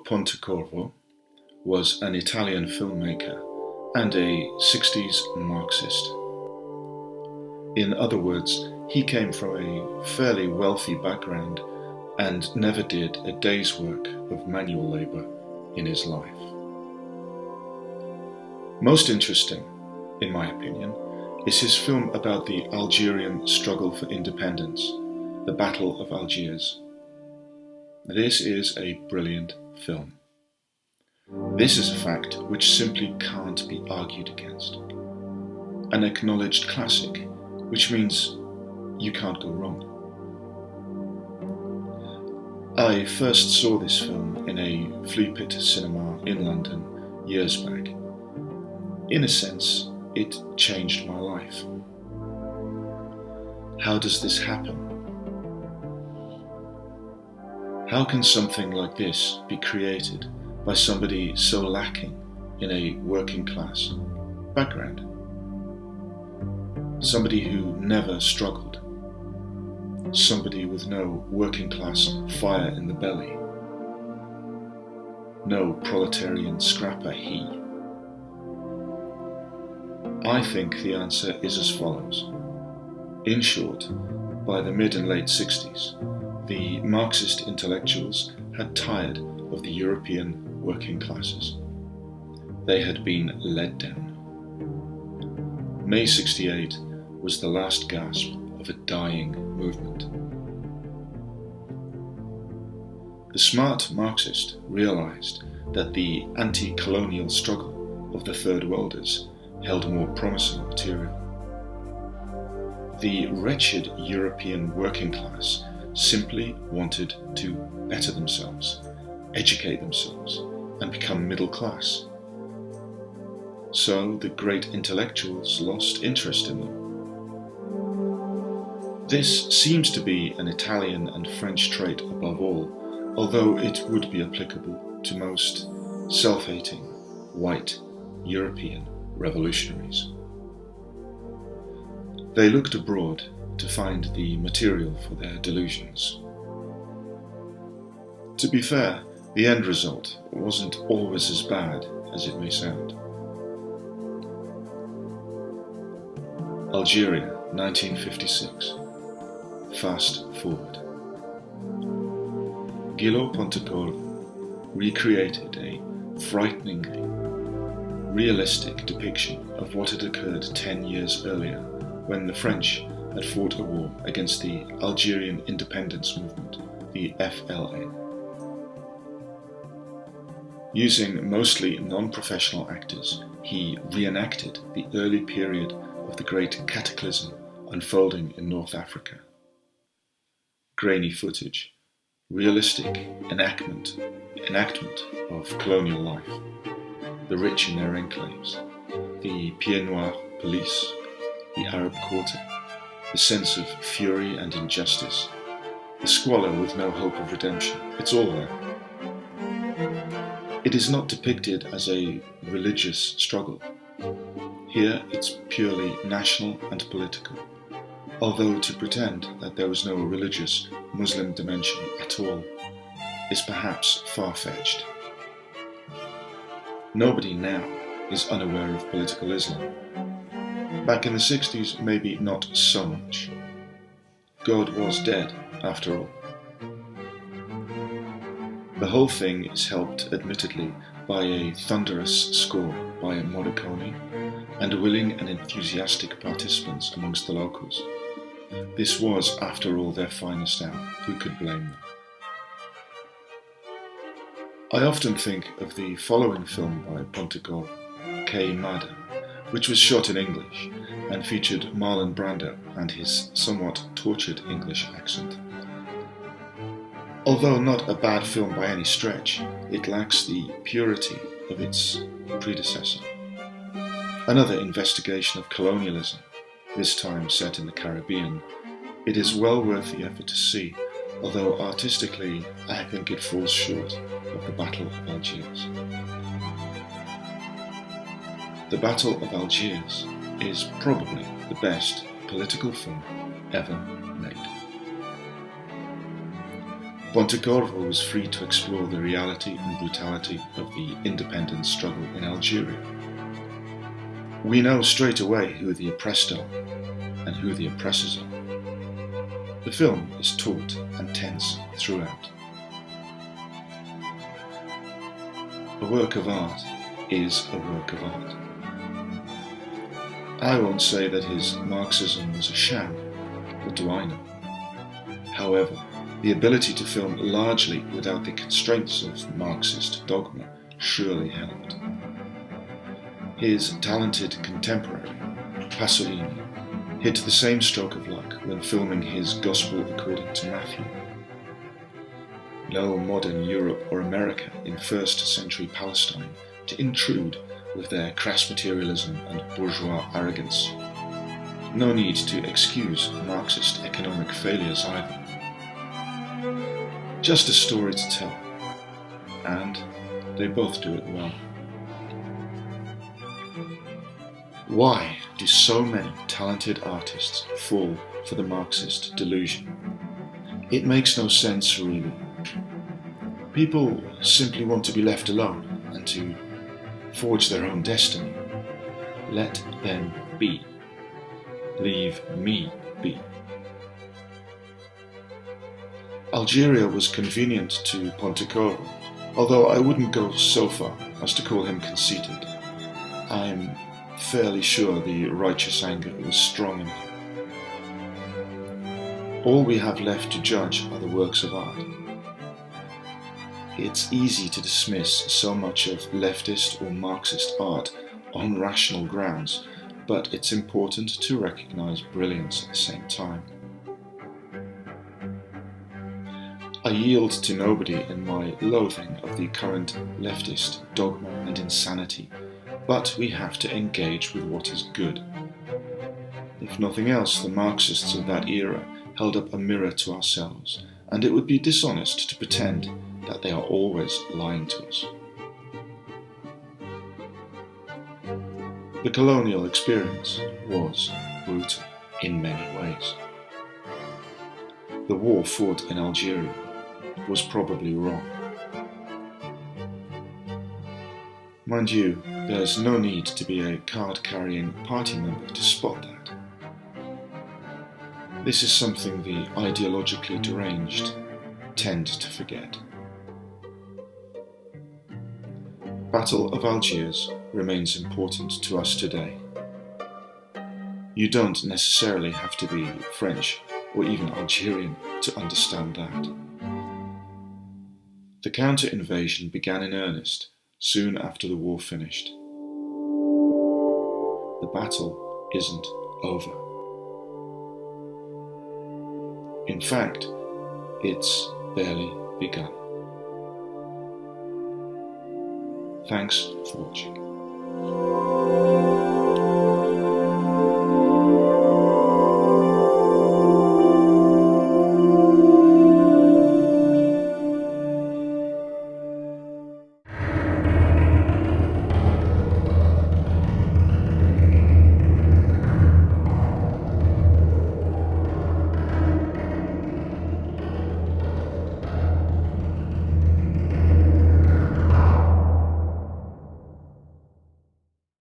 Pontecorvo was an Italian filmmaker and a 60s Marxist. In other words, he came from a fairly wealthy background and never did a day's work of manual labor in his life. Most interesting, in my opinion, is his film about the Algerian struggle for independence, the Battle of Algiers. This is a brilliant film. This is a fact which simply can't be argued against. An acknowledged classic, which means you can't go wrong. I first saw this film in a flea pit cinema in London years back. In a sense, it changed my life. How does this happen? How can something like this be created by somebody so lacking in a working class background? Somebody who never struggled. Somebody with no working class fire in the belly. No proletarian scrapper he. I think the answer is as follows. In short, by the mid and late 60s, the Marxist intellectuals had tired of the European working classes. They had been led down. May 68 was the last gasp of a dying movement. The smart Marxist realized that the anti-colonial struggle of the Third Worlders held more promising material. The wretched European working class simply wanted to better themselves, educate themselves, and become middle class. So the great intellectuals lost interest in them. This seems to be an Italian and French trait above all, although it would be applicable to most self-hating, white, European revolutionaries. They looked abroad to find the material for their delusions. To be fair, the end result wasn't always as bad as it may sound. Algeria, 1956. Fast forward. Pontecorvo recreated a frighteningly realistic depiction of what had occurred 10 years earlier when the French had fought a war against the Algerian independence movement, the FLA. Using mostly non-professional actors, he reenacted the early period of the great cataclysm unfolding in North Africa. Grainy footage, realistic enactment of colonial life, the rich in their enclaves, the Pied Noir police, the Arab quarter, the sense of fury and injustice, the squalor with no hope of redemption. It's all there. It is not depicted as a religious struggle. Here it's purely national and political, although to pretend that there was no religious Muslim dimension at all is perhaps far-fetched. Nobody now is unaware of political Islam. Back in the 60s, maybe not so much. God was dead, after all. The whole thing is helped, admittedly, by a thunderous score by Morricone and willing and enthusiastic participants amongst the locals. This was, after all, their finest hour. Who could blame them? I often think of the following film by Pontecorvo, Que Mada, which was shot in English and featured Marlon Brando and his somewhat tortured English accent. Although not a bad film by any stretch, it lacks the purity of its predecessor. Another investigation of colonialism, this time set in the Caribbean, it is well worth the effort to see, although artistically I think it falls short of the Battle of Algiers. The Battle of Algiers is probably the best political film ever made. Pontecorvo was free to explore the reality and brutality of the independence struggle in Algeria. We know straight away who the oppressed are and who the oppressors are. The film is taut and tense throughout. A work of art is a work of art. I won't say that his Marxism was a sham. What do I know? However, the ability to film largely without the constraints of Marxist dogma surely helped. His talented contemporary, Pasolini, hit the same stroke of luck when filming his Gospel According to Matthew. No modern Europe or America in first century Palestine to intrude with their crass materialism and bourgeois arrogance. No need to excuse Marxist economic failures either. Just a story to tell, and they both do it well. Why do so many talented artists fall for the Marxist delusion? It makes no sense really. People simply want to be left alone and to forge their own destiny. Let them be. Leave me be. Algeria was convenient to Pontecorvo, although I wouldn't go so far as to call him conceited. I'm fairly sure the righteous anger was strong in him. All we have left to judge are the works of art. It's easy to dismiss so much of leftist or Marxist art on rational grounds, but it's important to recognize brilliance at the same time. I yield to nobody in my loathing of the current leftist dogma and insanity, but we have to engage with what is good. If nothing else, the Marxists of that era held up a mirror to ourselves, and it would be dishonest to pretend that they are always lying to us. The colonial experience was brutal in many ways. The war fought in Algeria was probably wrong. Mind you, there's no need to be a card-carrying party member to spot that. This is something the ideologically deranged tend to forget. Battle of Algiers remains important to us today. You don't necessarily have to be French or even Algerian to understand that. The counter-invasion began in earnest soon after the war finished. The battle isn't over. In fact, it's barely begun. Thanks for watching.